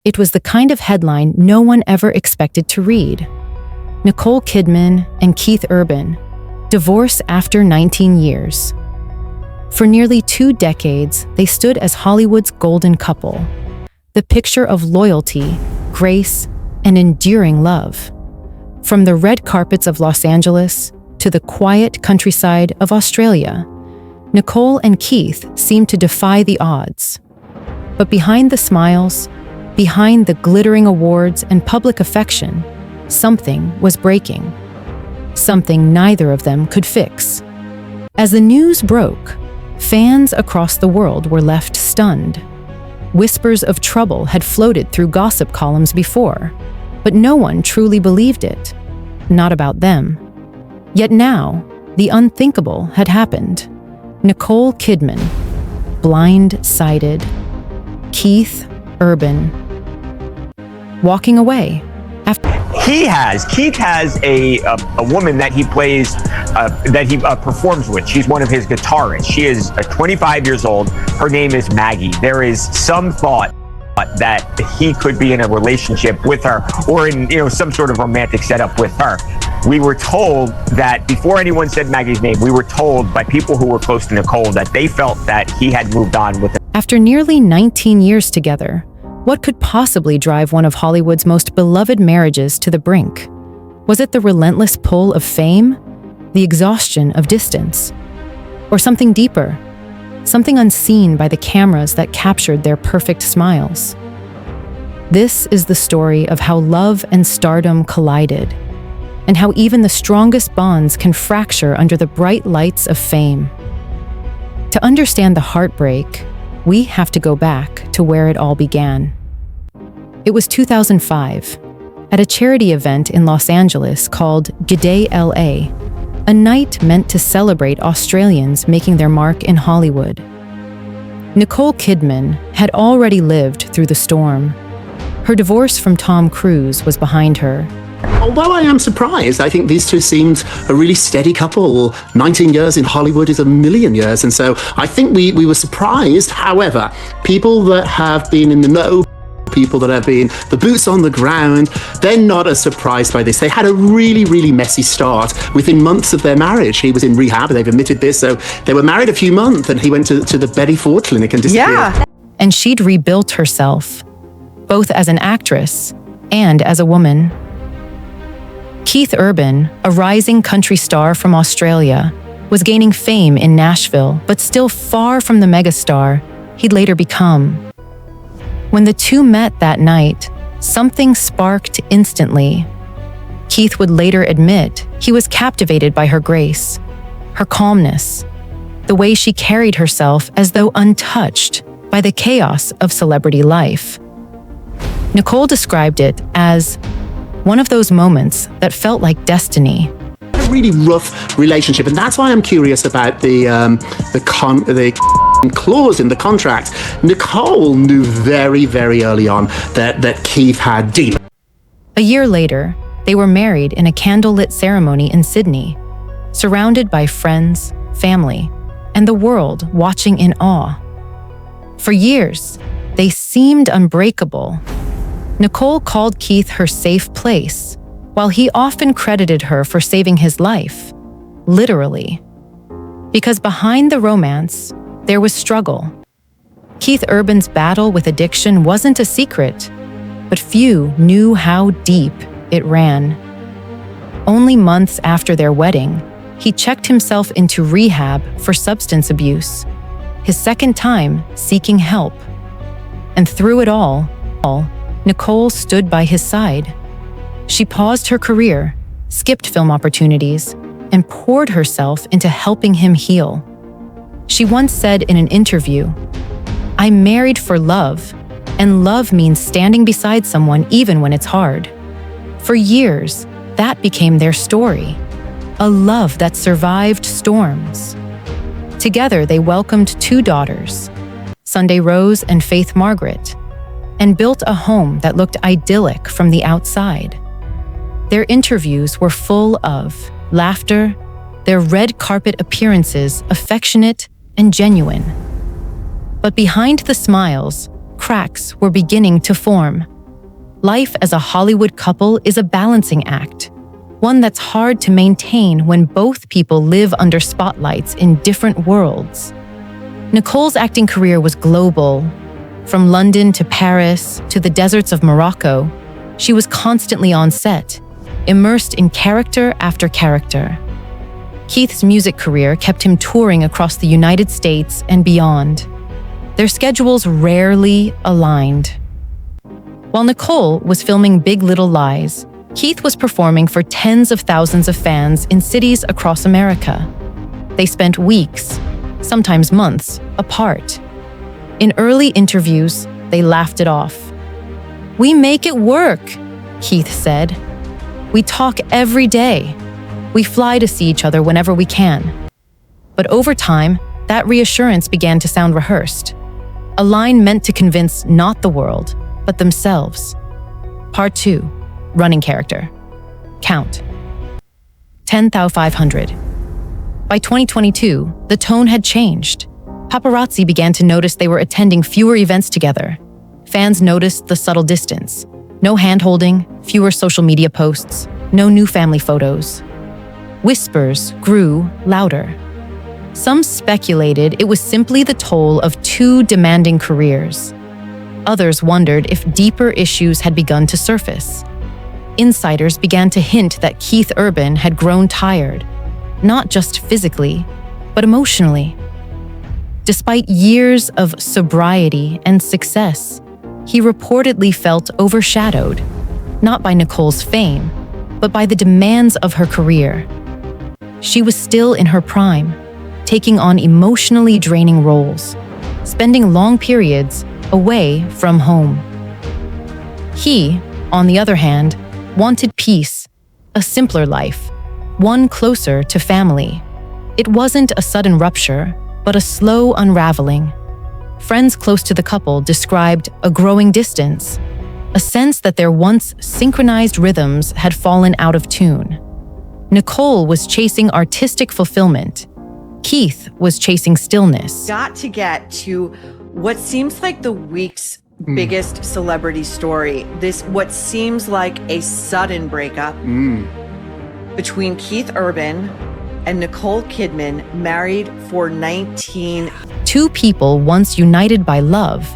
It was the kind of headline no one ever expected to read. Nicole Kidman and Keith Urban, divorce after 19 years. For nearly 2 decades, they stood as Hollywood's golden couple, the picture of loyalty, grace, and enduring love. From the red carpets of Los Angeles to the quiet countryside of Australia, Nicole and Keith seemed to defy the odds. But behind the smiles, behind the glittering awards and public affection, something was breaking. Something neither of them could fix. As the news broke, fans across the world were left stunned. Whispers of trouble had floated through gossip columns before, but no one truly believed it. Not about them. Yet now, the unthinkable had happened. Nicole Kidman, blindsided. Keith Urban, walking away after. Keith has a woman that he plays, that he performs with. She's one of his guitarists. She is 25 years old. Her name is Maggie. There is some thought that he could be in a relationship with her, or in some sort of romantic setup with her. We were told that before anyone said Maggie's name, we were told by people who were close to Nicole that they felt that he had moved on with her. After nearly 19 years together, what could possibly drive one of Hollywood's most beloved marriages to the brink? Was it the relentless pull of fame? The exhaustion of distance? Or something deeper? Something unseen by the cameras that captured their perfect smiles? This is the story of how love and stardom collided, and how even the strongest bonds can fracture under the bright lights of fame. To understand the heartbreak, we have to go back to where it all began. It was 2005, at a charity event in Los Angeles called G'day LA, a night meant to celebrate Australians making their mark in Hollywood. Nicole Kidman had already lived through the storm. Her divorce from Tom Cruise was behind her. Although I am surprised, I think these two seemed a really steady couple. 19 years in Hollywood is a million years, and so I think we were surprised. However, people that have been in the know, people that have been the boots on the ground, they're not as surprised by this. They had a really, really messy start within months of their marriage. He was in rehab, they've admitted this, so they were married a few months, and he went to the Betty Ford clinic and disappeared. Yeah. And she'd rebuilt herself, both as an actress and as a woman. Keith Urban, a rising country star from Australia, was gaining fame in Nashville, but still far from the megastar he'd later become. When the two met that night, something sparked instantly. Keith would later admit he was captivated by her grace, her calmness, the way she carried herself as though untouched by the chaos of celebrity life. Nicole described it as one of those moments that felt like destiny. A really rough relationship, and that's why I'm curious about the clause in the contract. Nicole knew very, very early on that Keith had deep. A year later, they were married in a candlelit ceremony in Sydney, surrounded by friends, family, and the world watching in awe. For years, they seemed unbreakable. Nicole called Keith her safe place, while he often credited her for saving his life, literally. Because behind the romance, there was struggle. Keith Urban's battle with addiction wasn't a secret, but few knew how deep it ran. Only months after their wedding, he checked himself into rehab for substance abuse, his second time seeking help. And through it all, Nicole stood by his side. She paused her career, skipped film opportunities, and poured herself into helping him heal. She once said in an interview, "I'm married for love, and love means standing beside someone even when it's hard." For years, that became their story, a love that survived storms. Together, they welcomed 2 daughters, Sunday Rose and Faith Margaret, and built a home that looked idyllic from the outside. Their interviews were full of laughter, their red carpet appearances affectionate and genuine. But behind the smiles, cracks were beginning to form. Life as a Hollywood couple is a balancing act, one that's hard to maintain when both people live under spotlights in different worlds. Nicole's acting career was global. From London to Paris to the deserts of Morocco, she was constantly on set, immersed in character after character. Keith's music career kept him touring across the United States and beyond. Their schedules rarely aligned. While Nicole was filming Big Little Lies, Keith was performing for tens of thousands of fans in cities across America. They spent weeks, sometimes months, apart. In early interviews, they laughed it off. "We make it work," Keith said. "We talk every day. We fly to see each other whenever we can." But over time, that reassurance began to sound rehearsed. A line meant to convince not the world, but themselves. Part 2. Running character. Count. 10,500. By 2022, the tone had changed. Paparazzi began to notice they were attending fewer events together. Fans noticed the subtle distance. No hand-holding, fewer social media posts, no new family photos. Whispers grew louder. Some speculated it was simply the toll of two demanding careers. Others wondered if deeper issues had begun to surface. Insiders began to hint that Keith Urban had grown tired, not just physically, but emotionally. Despite years of sobriety and success, he reportedly felt overshadowed, not by Nicole's fame, but by the demands of her career. She was still in her prime, taking on emotionally draining roles, spending long periods away from home. He, on the other hand, wanted peace, a simpler life, one closer to family. It wasn't a sudden rupture, but a slow unraveling. Friends close to the couple described a growing distance, a sense that their once synchronized rhythms had fallen out of tune. Nicole was chasing artistic fulfillment. Keith was chasing stillness. Got to get to what seems like the week's biggest celebrity story. This, what seems like a sudden breakup between Keith Urban and Nicole Kidman, married for 19. Two people once united by love